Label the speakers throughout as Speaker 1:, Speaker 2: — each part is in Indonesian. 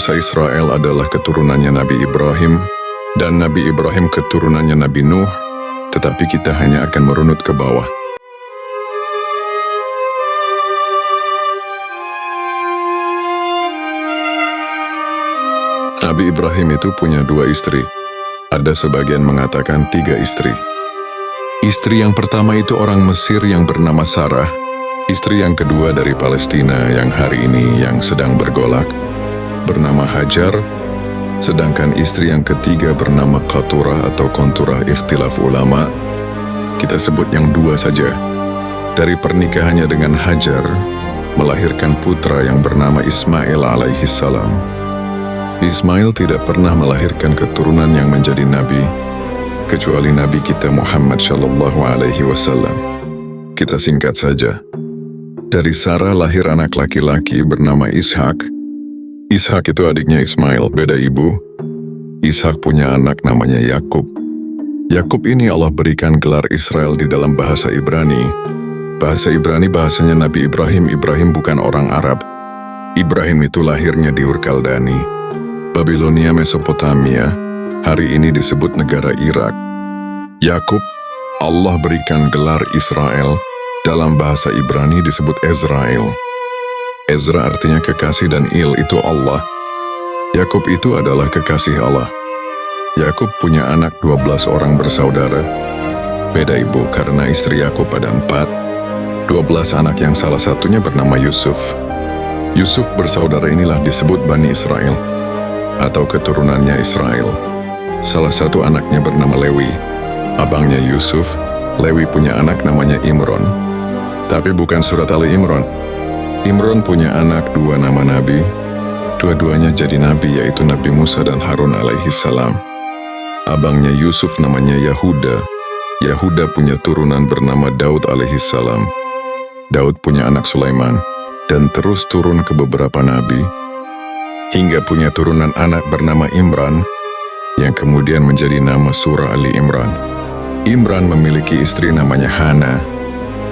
Speaker 1: Bangsa Israel adalah keturunannya Nabi Ibrahim, dan Nabi Ibrahim keturunannya Nabi Nuh, tetapi kita hanya akan merunut ke bawah. Nabi Ibrahim itu punya 2 istri. Ada sebagian mengatakan 3 istri. Istri yang pertama itu orang Mesir yang bernama Sarah. Istri yang kedua dari Palestina yang hari ini yang sedang bergolak, bernama Hajar. Sedangkan istri yang ketiga bernama Qaturah atau Konturah, ikhtilaf ulama. Kita sebut yang 2 saja. Dari pernikahannya dengan Hajar, melahirkan putra yang bernama Ismail alaihissalam. Ismail tidak pernah melahirkan keturunan yang menjadi nabi, kecuali Nabi kita Muhammad Shallallahu Alaihi Wasallam. Kita singkat saja. Dari Sarah lahir anak laki-laki bernama Ishak. Ishak itu adiknya Ismail, beda ibu. Ishak punya anak namanya Yakub. Yakub ini Allah berikan gelar Israel di dalam bahasa Ibrani. Bahasa Ibrani bahasanya Nabi Ibrahim. Ibrahim bukan orang Arab. Ibrahim itu lahirnya di Ur Kaldani, Babilonia, Mesopotamia. Hari ini disebut negara Irak. Yakub, Allah berikan gelar Israel. Dalam bahasa Ibrani disebut Ezrael. Ezra artinya kekasih dan Il itu Allah. Yakub itu adalah kekasih Allah. Yakub punya anak 12 orang bersaudara. Beda ibu karena istri Yakub ada 4. 12 anak yang salah satunya bernama Yusuf. Yusuf bersaudara inilah disebut Bani Israel atau keturunannya Israel. Salah satu anaknya bernama Lewi. Abangnya Yusuf, Lewi punya anak namanya Imron. Tapi bukan surat Ali Imran. Imran punya anak 2 nama nabi. Dua-duanya jadi nabi, yaitu Nabi Musa dan Harun alaihissalam. Abangnya Yusuf namanya Yahuda. Yahuda punya turunan bernama Daud alaihissalam. Daud punya anak Sulaiman, dan terus turun ke beberapa nabi, hingga punya turunan anak bernama Imran, yang kemudian menjadi nama surah Ali Imran. Imran memiliki istri namanya Hana.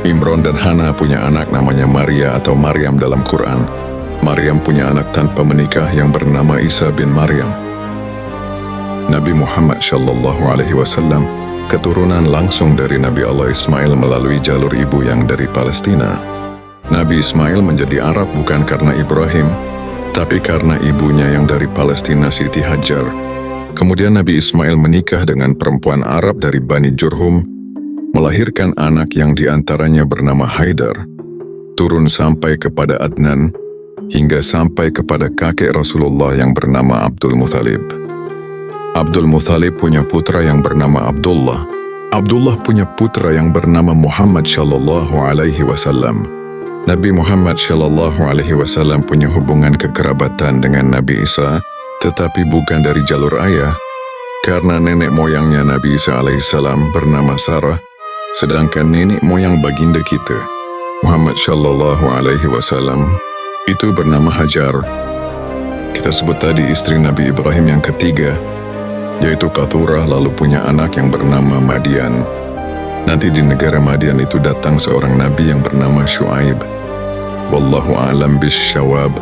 Speaker 1: Imran dan Hana punya anak namanya Maria atau Maryam dalam Quran. Maryam punya anak tanpa menikah yang bernama Isa bin Maryam. Nabi Muhammad Shallallahu Alaihi Wasallam keturunan langsung dari Nabi Allah Ismail melalui jalur ibu yang dari Palestina. Nabi Ismail menjadi Arab bukan karena Ibrahim, tapi karena ibunya yang dari Palestina, Siti Hajar. Kemudian Nabi Ismail menikah dengan perempuan Arab dari Bani Jurhum, melahirkan anak yang diantaranya bernama Haidar, turun sampai kepada Adnan, hingga sampai kepada kakek Rasulullah yang bernama Abdul Muthalib. Abdul Muthalib punya putra yang bernama Abdullah. Abdullah punya putra yang bernama Muhammad Shallallahu Alaihi Wasallam. Nabi Muhammad Shallallahu Alaihi Wasallam punya hubungan kekerabatan dengan Nabi Isa, tetapi bukan dari jalur ayah, karena nenek moyangnya Nabi Isa alaihissalam bernama Sarah, sedangkan nenek moyang baginda kita, Muhammad Shallallahu Alaihi Wasallam, itu bernama Hajar. Kita sebut tadi istri Nabi Ibrahim yang ketiga, yaitu Qaturah, lalu punya anak yang bernama Madian. Nanti di negara Madian itu datang seorang nabi yang bernama Shu'aib. Wallahu a'lam bisyawab.